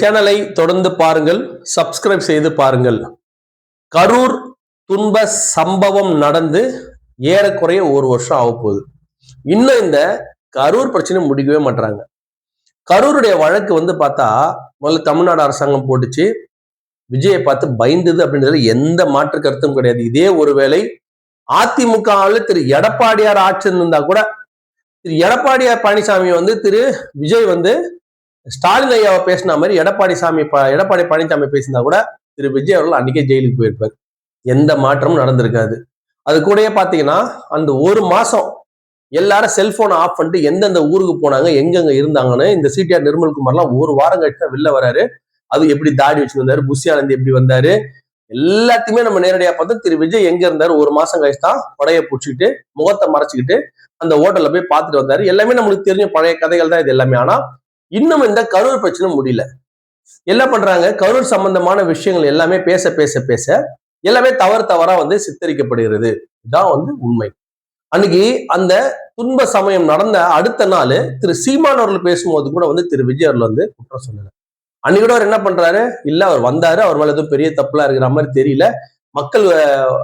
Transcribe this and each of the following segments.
சேனலை தொடர்ந்து பாருங்கள், சப்ஸ்கிரைப் செய்து பாருங்கள். கரூர் துன்ப சம்பவம் நடந்து ஏறக்குறைய ஒரு வருஷம் ஆக போகுது. இன்னும் இந்த கரூர் பிரச்சனை முடிக்கவே மாட்டாங்க. கரூருடைய வழக்கு பார்த்தா முதல்ல தமிழ்நாடு அரசாங்கம் போட்டுச்சு. விஜயை பார்த்து பயந்தது அப்படின்றது எந்த மாற்று கருத்தும் கிடையாது. இதே ஒருவேளை அதிமுகவில் திரு எடப்பாடியார் ஆட்சி இருந்தா கூட திரு எடப்பாடியார் பழனிசாமி திரு விஜய் ஸ்டாலின் ஐயாவை பேசின மாதிரி எடப்பாடி பழனிசாமி பேசினா கூட திரு விஜய் அவர்கள் அன்னைக்கே ஜெயிலுக்கு போயிருப்பார். எந்த மாற்றமும் நடந்திருக்காது. அது கூடயே பாத்தீங்கன்னா அந்த ஒரு மாசம் எல்லாரும் செல்போனை ஆஃப் பண்ணிட்டு எந்தெந்த ஊருக்கு போனாங்க, எங்கெங்க இருந்தாங்கன்னு இந்த சிடிஆர் நிர்மல்குமார்லாம் ஒரு வாரம் கழிச்சு தான் வெளில வராரு. அது எப்படி தாடி வச்சு வந்தாரு, புஷியானந்த் எப்படி வந்தாரு, எல்லாத்தையுமே நம்ம நேரடியா பார்த்தோம். திரு விஜய் எங்க இருந்தாரு ஒரு மாசம் கழிச்சு தான் கொடையை பிடிச்சிக்கிட்டு முகத்தை மறைச்சிக்கிட்டு அந்த ஹோட்டல்ல போய் பார்த்துட்டு வந்தாரு. எல்லாமே நம்மளுக்கு தெரிஞ்ச பழைய கதைகள் தான் இது எல்லாமே. ஆனா இன்னும் இந்த கரூர் பிரச்சனை முடியல. என்ன பண்றாங்க, கரூர் சம்பந்தமான விஷயங்கள் எல்லாமே பேச பேச பேச எல்லாமே தவறா சித்தரிக்கப்படுகிறது. இதுதான் உண்மை. அன்னைக்கு அந்த துன்ப சமயம் நடந்த அடுத்த நாள் திரு சீமான் அவர்கள் பேசும்போது கூட திரு விஜய் அவர்கள் குற்றம் சொன்னார். அன்னைக்கு கூட அவர் என்ன பண்றாரு, இல்ல அவர் வந்தாரு, அவர் மேல எதுவும் பெரிய தப்புலாம் இருக்கிற மாதிரி தெரியல, மக்கள்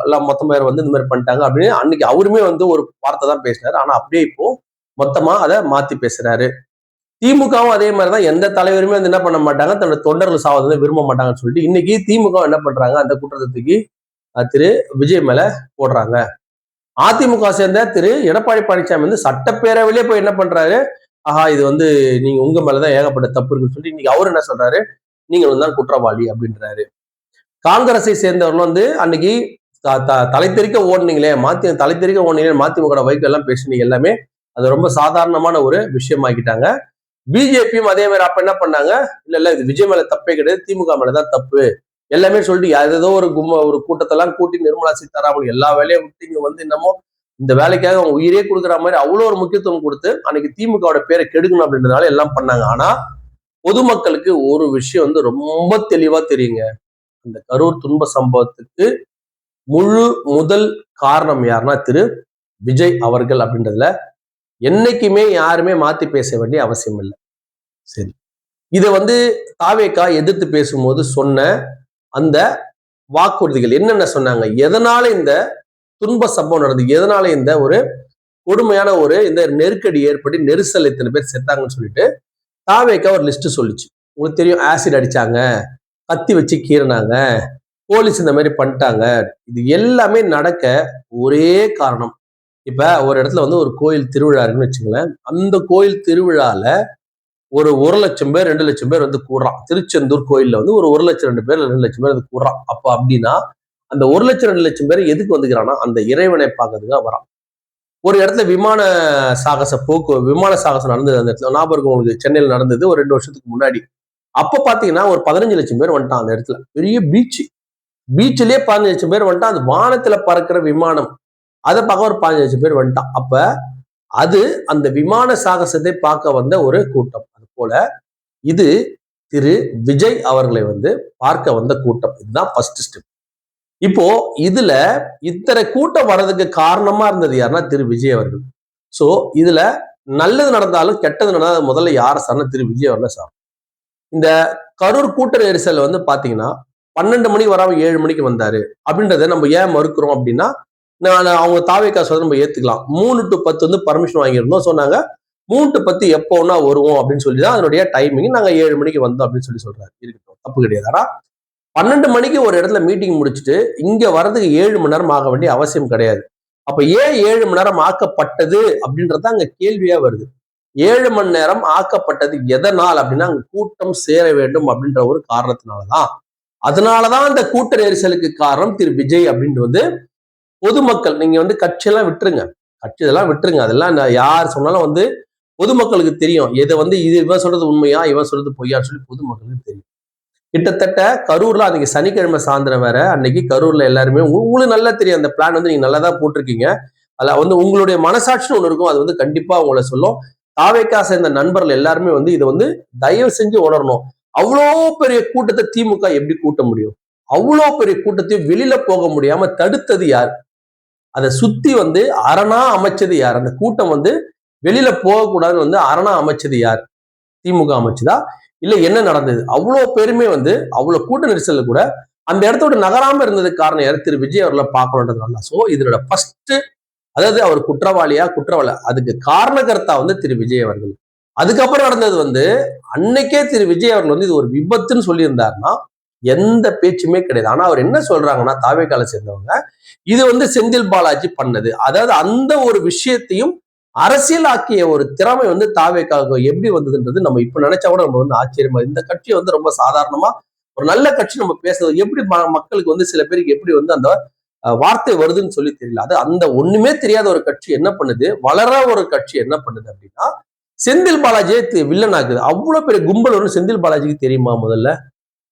எல்லாம் மொத்தம் பேர் இந்த மாதிரி பண்ணிட்டாங்க அப்படின்னு அன்னைக்கு அவருமே ஒரு வார்த்தை தான் பேசினாரு. ஆனா அப்படியே இப்போ மொத்தமா அதை மாத்தி பேசுறாரு. திமுகவும் அதே மாதிரிதான், எந்த தலைவருமே என்ன பண்ண மாட்டாங்க, தன்னோட தொண்டர்கள் சாவதை விரும்ப மாட்டாங்கன்னு சொல்லிட்டு இன்னைக்கு திமுக என்ன பண்றாங்க, அந்த குற்றத்துக்கு திரு விஜய் மேல போடுறாங்க. அதிமுக சேர்ந்த திரு எடப்பாடி பழனிசாமி சட்டப்பேரவையிலே போய் என்ன பண்றாரு, ஆஹா இது நீங்க உங்க மேலதான் ஏகப்பட்ட தப்பு இருக்குன்னு சொல்லி இன்னைக்கு அவரு என்ன சொல்றாரு, நீங்க தான் குற்றவாளி அப்படின்றாரு. காங்கிரஸை சேர்ந்தவர்கள் அன்னைக்கு தலை தெறிக்க ஓடுனீங்களே, தலை தெறிக்க ஓடுனீங்களே, மதிமுக வைக்க எல்லாம் பேசுனீங்க எல்லாமே அது ரொம்ப சாதாரணமான ஒரு விஷயமாக்கிட்டாங்க. பிஜேபியும் அதே மாதிரி அப்ப என்ன பண்ணாங்க, இல்ல இது விஜய் மேல தப்பே கிடையாது, திமுக மேலதான் தப்பு எல்லாமே சொல்லிட்டு ஏதோ ஒரு கூட்டத்தெல்லாம் கூட்டி நிர்மலா சீதாராமன் எல்லா வேலையும் விட்டு இங்க என்னமோ இந்த வேலைக்காக அவங்க உயிரே கொடுக்குற மாதிரி அவ்வளவு ஒரு முக்கியத்துவம் கொடுத்து அன்னைக்கு திமுகவோட பேரை கெடுக்கணும் அப்படின்றதுனால எல்லாம் பண்ணாங்க. ஆனா பொதுமக்களுக்கு ஒரு விஷயம் ரொம்ப தெளிவா தெரியுங்க, அந்த கரூர் துன்ப சம்பவத்துக்கு முதல் காரணம் யாருன்னா திரு விஜய் அவர்கள் அப்படின்றதுல என்னைக்குமே யாருமே மாத்தி பேச வேண்டிய அவசியம் இல்லை. சரி, இதை தாவேகா எதிர்த்து பேசும்போது சொன்ன அந்த வாக்குறுதிகள் என்னென்ன சொன்னாங்க, எதனால இந்த துன்ப சம்பவம் நடந்தது, எதனால இந்த ஒரு கொடுமையான இந்த நெருக்கடி ஏற்பட்டு நெரிசல் இத்தனை பேர் செத்தாங்கன்னு சொல்லிட்டு தாவேகா ஒரு லிஸ்ட் சொல்லிச்சு. உங்களுக்கு தெரியும், ஆசிட் அடிச்சாங்க, கத்தி வச்சு கீறினாங்க, போலீஸ் இந்த மாதிரி பண்ணிட்டாங்க. இது எல்லாமே நடக்க ஒரே காரணம், இப்ப ஒரு இடத்துல ஒரு கோயில் திருவிழா இருக்குன்னு வச்சுங்களேன், அந்த கோயில் திருவிழால ஒரு 1,00,000 பேர் 2,00,000 பேர் கூடுறான். திருச்செந்தூர் கோயில்ல ஒரு 1,00,000 2 பேர் 2,00,000 பேர் கூடுறான். அப்ப அப்படின்னா அந்த 1,00,000 2,00,000 பேர் எதுக்கு வந்துக்கிறான்னா அந்த இறைவனை பார்க்கறதுக்காக வரான். ஒரு இடத்துல விமான சாகசம் நடந்தது. அந்த இடத்துல ஞாபகம் உங்களுக்கு, சென்னையில் நடந்தது ஒரு 2 வருஷத்துக்கு முன்னாடி. அப்ப பாத்தீங்கன்னா ஒரு 15,00,000 பேர் வந்துட்டான். அந்த இடத்துல பெரிய பீச்சிலேயே 15,00,000 பேர் வந்துட்டான். அது வானத்துல பறக்கிற விமானம், அதை பார்க்க ஒரு 15,00,000 பேர் வந்துட்டான். அப்ப அது அந்த விமான சாகசத்தை பார்க்க வந்த ஒரு கூட்டம். அது போல இது திரு விஜய் அவர்களை பார்க்க வந்த கூட்டம். இதுதான் ஃபர்ஸ்ட் ஸ்டெப். இப்போ இதுல இத்தனை கூட்டம் வர்றதுக்கு காரணமா இருந்தது யாருன்னா திரு விஜய் அவர்கள். சோ இதுல நல்லது நடந்தாலும் கெட்டது நடந்தாலும் முதல்ல யார சார்னா திரு விஜய் அவர்கள சார். இந்த கரூர் கூட்ட நெரிசல் பாத்தீங்கன்னா 12 மணிக்கு வராம 7 மணிக்கு வந்தாரு அப்படின்றத நம்ம ஏன் மறுக்கிறோம் அப்படின்னா, அவங்க தாவேகா சொல்றது நம்ம ஏத்துக்கலாம். 3 to 10 பர்மிஷன் வாங்கியிருந்தோம் சொன்னாங்க. 3 to 10 எப்போனா வருவோம் அப்படின்னு சொல்லிதான் அதனுடைய டைமிங். நாங்க 7 மணிக்கு வந்தோம் அப்படின்னு சொல்றாரு. இருக்கட்டும், தப்பு கிடையாது. ஆனா 12 மணிக்கு ஒரு இடத்துல மீட்டிங் முடிச்சுட்டு இங்க வர்றதுக்கு 7 மணி நேரம் ஆக வேண்டிய அவசியம் கிடையாது. அப்ப ஏன் 7 மணி நேரம் ஆக்கப்பட்டது அப்படின்றத அங்க கேள்வியா வருது. 7 மணி நேரம் ஆக்கப்பட்டது எதனால் அப்படின்னா, அங்க கூட்டம் சேர வேண்டும் அப்படின்ற ஒரு காரணத்தினாலதான். அதனாலதான் அந்த கூட்ட நெரிசலுக்கு காரணம் திரு விஜய் அப்படின்றது பொதுமக்கள். நீங்க கட்சியெல்லாம் விட்டுருங்க, இதெல்லாம் விட்டுருங்க. அதெல்லாம் யார் சொன்னாலும் பொதுமக்களுக்கு தெரியும். எதை இது இவன் சொல்றது உண்மையா இவன் சொல்றது பொய்யான்னு சொல்லி பொதுமக்களுக்கு தெரியும். கிட்டத்தட்ட கரூர்ல அன்னைக்கு சனிக்கிழமை சாயந்தரம் வேற, அன்னைக்கு கரூர்ல எல்லாருமே உங்களுக்கு நல்லா தெரியும், அந்த பிளான் நீங்க நல்லா தான் போட்டிருக்கீங்க. அதுல உங்களுடைய மனசாட்சின்னு ஒண்ணு இருக்கும், அது கண்டிப்பா உங்களை சொல்லும். தாவேகா சேர்ந்த நண்பர்கள் எல்லாருமே இதை தயவு செஞ்சு உணரணும். அவ்வளோ பெரிய கூட்டத்தை திமுக எப்படி கூட்ட முடியும்? அவ்வளோ பெரிய கூட்டத்தையும் வெளியில போக முடியாம தடுத்தது யார்? அதை சுத்தி அரணா அமைச்சது யார்? அந்த கூட்டம் வெளியில போகக்கூடாதுன்னு அரணா அமைச்சது யார்? திமுக அமைச்சுதா இல்ல என்ன நடந்தது? அவ்வளவு பேருமே வந்து அவ்வளவு கூட்ட நெரிசல்ல கூட அந்த இடத்தோட நகராம இருந்ததுக்கு காரணம் யாரு? திரு விஜய் அவர்களை பார்க்கணுன்றதுனால. சோ இதனோட ஃபர்ஸ்ட், அதாவது அவர் குற்றவாளியா குற்றவாளி, அதுக்கு காரணகர்த்தா வந்து திரு விஜய் அவர்கள். அதுக்கப்புறம் நடந்தது வந்து அன்னைக்கே திரு விஜய் அவர்கள் வந்து இது ஒரு விபத்துன்னு சொல்லியிருந்தாருன்னா எந்த பேச்சுமே கிடையாது. ஆனா அவர் என்ன சொல்றாங்கன்னா, தாவேக்கால சேர்ந்தவங்க, இது வந்து செந்தில் பாலாஜி பண்ணது. அதாவது அந்த ஒரு விஷயத்தையும் அரசியலாக்கிய ஒரு திறமை வந்து தாவேக்காவுக்கு எப்படி வந்ததுன்றது நம்ம இப்ப நினைச்சா கூட நம்ம வந்து ஆச்சரியமா, இந்த கட்சி வந்து ரொம்ப சாதாரணமா ஒரு நல்ல கட்சி நம்ம பேசுறது எப்படி மக்களுக்கு வந்து சில பேருக்கு எப்படி வந்து அந்த வார்த்தை வருதுன்னு சொல்லி தெரியல. அது அந்த ஒண்ணுமே தெரியாத ஒரு கட்சி என்ன பண்ணுது, வளர ஒரு கட்சி என்ன பண்ணுது அப்படின்னா செந்தில் பாலாஜியை வில்லன் ஆகுது. அவ்வளவு பெரிய கும்பல் ஒன்று செந்தில் பாலாஜிக்கு தெரியுமா முதல்ல?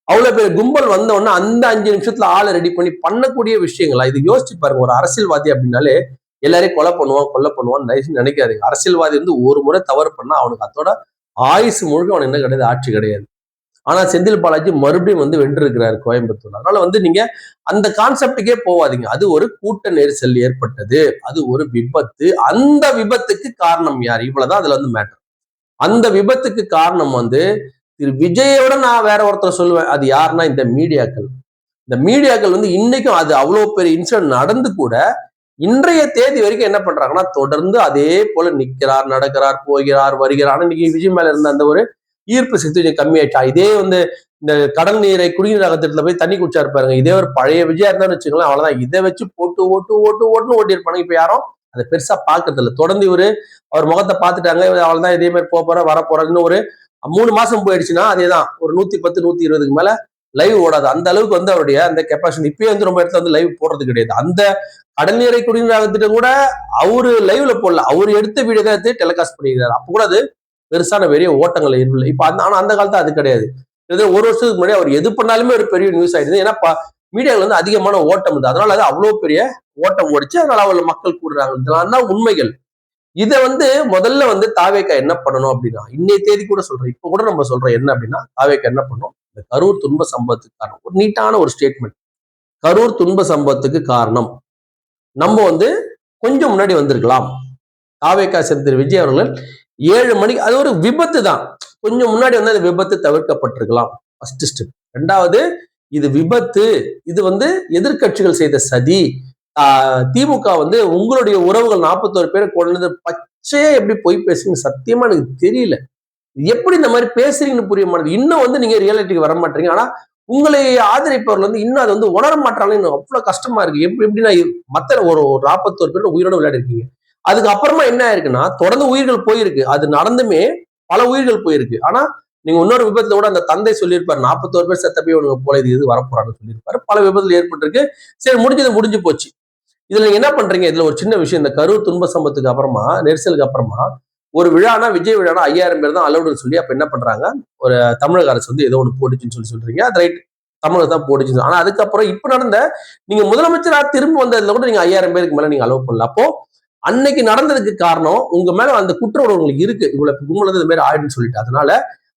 அவ்வளவு பெரிய கும்பல் வந்த உடனே அந்த 5 நிமிஷத்துல ஆளை ரெடி பண்ணி பண்ணக்கூடிய விஷயங்களா? இது யோசிச்சு பாருங்க. ஒரு அரசியல்வாதி அப்படின்னாலே எல்லாரையும் கொலை பண்ணுவான், கொலை பண்ணுவான்னு தயவுசெய்து நினைக்காதீங்க. அரசியல்வாதி வந்து ஒரு முறை தவறு பண்ணா அவனுக்கு அதோட ஆயுசு முழுக்க அவன் என்ன கிடையாது, ஆட்சி கிடையாது. ஆனா செந்தில் பாலாஜி மறுபடியும் வந்து வென்றிருக்கிறாரு கோயம்புத்தூர். அதனால வந்து நீங்க அந்த கான்செப்டுக்கே போவாதீங்க. அது ஒரு கூட்ட நெரிசல் ஏற்பட்டது, அது ஒரு விபத்து. அந்த விபத்துக்கு காரணம் யார்? இவ்வளவுதான் அதுல வந்து மேட்டர். அந்த விபத்துக்கு காரணம் வந்து திரு விஜயோட நான் வேற ஒருத்தர் சொல்லுவேன். அது யாருன்னா இந்த மீடியாக்கள். இந்த மீடியாக்கள் வந்து இன்னைக்கும் அது அவ்வளவு பெரிய இன்சிடென்ட் நடந்து கூட இன்றைய தேதி வரைக்கும் என்ன பண்றாங்கன்னா தொடர்ந்து அதே போல நிக்கிறார், நடக்கிறார், போகிறார், வருகிறார். ஆனா இன்னைக்கு விஜய் மேல இருந்த அந்த ஒரு ஈர்ப்பு சக்தி கொஞ்சம் கம்மியாயிட்டா. இதே வந்து இந்த கடல் நீரை குடிநீர் அகத்திட்டத்துல போய் தண்ணி குடிச்சா இருப்பாருங்க. இதே ஒரு பழைய விஜயா இருந்தான்னு வச்சுக்கலாம், அவ்வளவுதான். இதை வச்சு போட்டு ஓட்டு ஓட்டு ஓட்டுன்னு ஓட்டி இருப்பாங்க. இப்ப யாரும் அதை பெருசா பாக்குறது இல்லை. தொடர்ந்து இவரு அவர் முகத்தை பார்த்துட்டாங்க, அவ்வளவுதான், இதே மாதிரி போக போற வர போறான்னு ஒரு 3 மாசம் போயிடுச்சுன்னா அதேதான் ஒரு 110 120க்கு மேல லைவ் ஓடாது. அந்த அளவுக்கு வந்து அவருடைய அந்த கெப்பாசிட்டி. இப்பயே வந்து ரொம்ப இடத்துல வந்து லைவ் போடுறது கிடையாது. அந்த கடல் நீரை குடிநீர் கூட அவரு லைவ்ல போடல, அவரு எடுத்த வீடியோ தான் எடுத்து டெலிகாஸ்ட் பண்ணிக்கிறாரு. அப்ப கூட அது பெருசான பெரிய ஓட்டங்கள் இல்லை. இப்ப ஆனா அந்த காலத்துல அது கிடையாது. ஒரு வருஷத்துக்கு முன்னாடி அவர் எது பண்ணாலுமே ஒரு பெரிய நியூஸ் ஆயிடுது. ஏன்னா மீடியாவில் வந்து அதிகமான ஓட்டம் இருக்கு. அதனால அது அவ்வளவு பெரிய ஓட்டம் ஓடிச்சு. அதனால அவள் மக்கள் கூடுறாங்க. இதெல்லாம் தான் உண்மைகள். இதை வந்து முதல்ல வந்து தாவேக்கா என்ன பண்ணணும் அப்படின்னா, இன்னைய தேதி கூட சொல்றேன், இப்ப கூட நம்ம சொல்றோம் என்ன அப்படின்னா, தாவேக்கா என்ன பண்ணும், இந்த கரூர் துன்ப சம்பவத்துக்கு காரணம் ஒரு நீட்டான ஒரு ஸ்டேட்மெண்ட். கரூர் துன்ப சம்பவத்துக்கு காரணம் நம்ம வந்து கொஞ்சம் முன்னாடி வந்திருக்கலாம். தாவேக்கா சேர்ந்த விஜய் அவர்கள் 7 மணிக்கு, அது ஒரு விபத்து தான், கொஞ்சம் முன்னாடி வந்து அந்த விபத்து தவிர்க்கப்பட்டிருக்கலாம். First step. 2வது, இது விபத்து, இது வந்து எதிர்கட்சிகள் செய்த சதி. திமுக வந்து உங்களுடைய உறவுகள் 41 பேரை கொண்டது பச்சையா எப்படி போய் பேசுறீங்க சத்தியமா எனக்கு தெரியல. எப்படி இந்த மாதிரி பேசுறீங்கன்னு புரிய மாட்டேங்குது. இன்னும் வந்து நீங்க ரியாலிட்டிக்கு வர மாட்டீங்க. ஆனா உங்களை ஆதரிப்பவர்கள் வந்து இன்னும் அது வந்து உணர மாட்டாங்க. அவ்வளவு கஷ்டமா இருக்கு. எப்படின்னா மத்த ஒரு 41 பேர் உயிரோட விளையாடி இருக்கீங்க. அதுக்கு அப்புறமா என்ன ஆயிருக்குன்னா தொடர்ந்து உயிர்கள் போயிருக்கு. அது நடந்துமே பல உயிர்கள் போயிருக்கு. ஆனா நீங்க இன்னொரு விபத்துல கூட அந்த தந்தை சொல்லியிருப்பாரு, 41 பேர் செத்தப்பே உனக்கு போல இது வரப்போறான்னு சொல்லியிருப்பாரு. பல விபத்துல ஏற்பட்டிருக்கு. சரி, முடிஞ்சு போச்சு. இதுல என்ன பண்றீங்க? இதுல ஒரு சின்ன விஷயம், இந்த கரூர் துன்ப சம்பவத்துக்கு அப்புறமா, நெரிசலுக்கு அப்புறமா ஒரு விழானா, விஜய் விழானா 5000 பேர் தான் அலௌடுன்னு சொல்லி அப்ப என்ன பண்றாங்க, ஒரு தமிழக அரசு வந்து ஏதோ ஒண்ணு போட்டுச்சுன்னு சொல்றீங்க. அது ரைட், தமிழக தான் போட்டுச்சு. ஆனா அதுக்கப்புறம் இப்ப நடந்த நீங்க முதலமைச்சரா திரும்ப வந்ததுல கூட நீங்க 5000 பேருக்கு மேல நீங்க அலோவ் பண்ணல. அப்போ அன்னைக்கு நடந்ததுக்கு காரணம் உங்க மேல அந்த குற்ற உணர்வு உங்களுக்கு இருக்கு. இவ்வளவு கும்பல் இது மாதிரி ஆயிடுன்னு சொல்லிட்டு. அதனால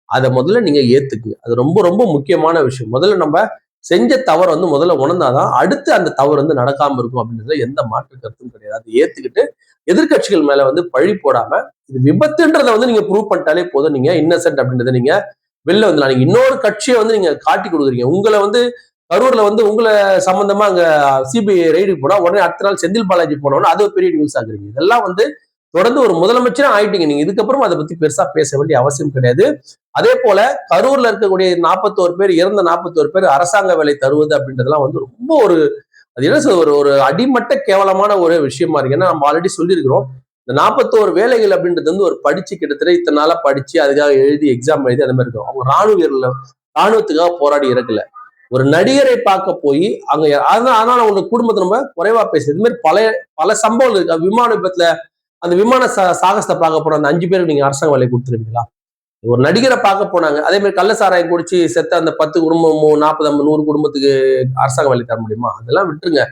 அதை முதல்ல நீங்க ஏத்துக்குங்க. அது ரொம்ப ரொம்ப முக்கியமான விஷயம். முதல்ல நம்ம செஞ்ச தவறு வந்து முதல்ல உணர்ந்தாதான் அடுத்து அந்த தவறு வந்து நடக்காம இருக்கும் அப்படின்றதுல எந்த மாற்று கருத்தும் கிடையாது. அதை ஏத்துக்கிட்டு எதிர்கட்சிகள் மேல வந்து பழி போடாம இது விபத்துன்றதை வந்து நீங்க ப்ரூவ் பண்ணிட்டாலே போதும். நீங்க இன்னசென்ட் அப்படின்றத நீங்க வெளில வந்துடலாம். நீங்க இன்னொரு கட்சியை வந்து நீங்க காட்டி கொடுக்குறீங்க. உங்களை வந்து கரூர்ல வந்து உங்களை சம்பந்தமா அங்க சிபிஐ ரெய்டு போனா உடனே அடுத்த நாள் செந்தில் பாலாஜி போனோம்னா அது ஒரு பெரிய நியூஸ் ஆகுறீங்க. இதெல்லாம் வந்து தொடர்ந்து ஒரு முதலமைச்சரும் ஆயிட்டீங்க. நீங்க இதுக்கப்புறம் அதை பத்தி பெருசா பேச வேண்டிய அவசியம் கிடையாது. அதே போல கரூர்ல இருக்கக்கூடிய 41 பேர், இறந்த 41 பேர் அரசாங்க வேலை தருவது அப்படின்றதெல்லாம் வந்து ரொம்ப ஒரு, அது என்ன சொல்ற, ஒரு அடிமட்ட கேவலமான ஒரு விஷயமா இருக்கு. ஏன்னா நம்ம ஆல்ரெடி சொல்லியிருக்கிறோம், இந்த 41 வேலைகள் அப்படின்றது வந்து ஒரு படிச்சு கிட்டத்தட்ட இத்தனை நாளா படிச்சு அதுக்காக எழுதி எக்ஸாம் எழுதி அந்த மாதிரி இருக்கும். அவங்க ராணுவத்துக்காக போராடி இறக்கல. ஒரு நடிகரை பார்க்க போய் அங்க அதனால அவங்க குடும்பத்தை நம்ம குறைவா பேசுறது. இது மாதிரி பல சம்பவங்கள் இருக்கு. விமான விபத்துல அந்த விமான சாகசத்தை பார்க்க போற அந்த 5 பேருக்கு நீங்க அரசாங்க வேலை கொடுத்துருவீங்களா? ஒரு நடிகரை பார்க்க போனாங்க, அதே மாதிரி கள்ளசாராயம் குடிச்சு செத்த அந்த 10 குடும்பம் 40 50 100 குடும்பத்துக்கு அரசாங்க வேலை தர முடியுமா? அதெல்லாம் விட்டுருங்க.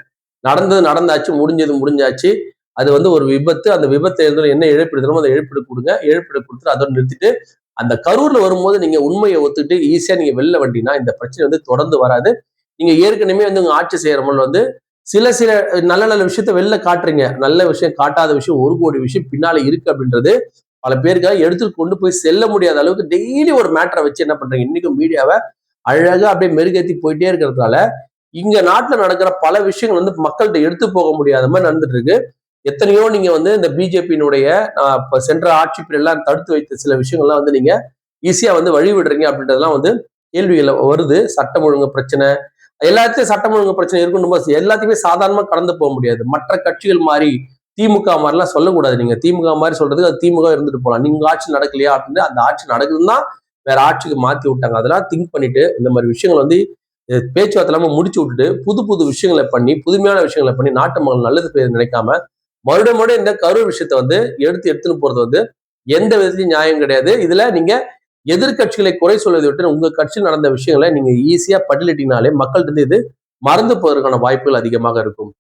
நடந்தது நடந்தாச்சு, முடிஞ்சது முடிஞ்சாச்சு. அது வந்து ஒரு விபத்து. அந்த விபத்தை என்ன இழப்பீடு அதை இழப்பீடு கொடுங்க. இழப்பீடு கொடுத்துட்டு அதோட நிறுத்திட்டு அந்த கரூர்ல வரும்போது நீங்க உண்மையை ஒத்துட்டு ஈஸியா நீங்க வெளில வந்தீங்கன்னா இந்த பிரச்சனை வந்து தொடர்ந்து வராது. நீங்க ஏற்கனவே வந்து உங்க ஆட்சி செய்யறவங்க வந்து சில நல்ல நல்ல விஷயத்த வெளில காட்டுறீங்க. நல்ல விஷயம் காட்டாத விஷயம் 1 கோடி விஷயம் பின்னால இருக்கு அப்படின்றது பல பேருக்காக எடுத்து கொண்டு போய் செல்ல முடியாத அளவுக்கு டெய்லி ஒரு மேட்டரை வச்சு என்ன பண்றீங்க, இன்னைக்கும் மீடியாவை அழகா அப்படியே மெருகேற்றி போயிட்டே இருக்கிறதுனால இங்க நாட்டுல நடக்கிற பல விஷயங்கள் வந்து மக்கள்கிட்ட எடுத்து போக முடியாத மாதிரி நடந்துட்டு இருக்கு. எத்தனையோ நீங்க வந்து இந்த பிஜேபியினுடைய சென்ற ஆட்சி எல்லாம் தடுத்து வைத்த சில விஷயங்கள்லாம் வந்து நீங்க ஈஸியா வந்து வழி விடுறீங்க அப்படின்றதெல்லாம் வந்து கேள்விகள் வருது. சட்டம் ஒழுங்கு பிரச்சனை, எல்லாத்தையும் சட்டம் ஒழுங்கு பிரச்சனை இருக்குன்னு எல்லாத்தையுமே சாதாரணமா கடந்து போக முடியாது. மற்ற கட்சிகள் மாதிரி திமுக மாதிரிலாம் சொல்லக்கூடாது. நீங்க திமுக மாதிரி சொல்றதுக்கு அது திமுக இருந்துட்டு போகலாம். நீங்க ஆட்சி நடக்கலையா அப்படின்னு, அந்த ஆட்சி நடக்குதுன்னா வேற ஆட்சிக்கு மாத்தி விட்டாங்க. அதெல்லாம் திங்க் பண்ணிட்டு இந்த மாதிரி விஷயங்கள் வந்து பேச்சுவார்த்தை இல்லாம முடிச்சு விட்டுட்டு புது புது விஷயங்களை பண்ணி, புதுமையான விஷயங்களை பண்ணி நாட்டு மக்கள் நல்லது பேர் நினைக்காம மறுபடியும் இந்த கரூர் விஷயத்தை வந்து எடுத்துன்னு போறது வந்து எந்த விதத்திலையும் நியாயம் கிடையாது. இதுல நீங்க எதிர்கட்சிகளை குறை சொல்வதை விட்டு உங்க கட்சியில் நடந்த விஷயங்களை நீங்க ஈஸியா பட்டியலிட்டினாலே மக்கள்கிட்ட இது மறந்து போவதற்கான வாய்ப்புகள் அதிகமாக இருக்கும்.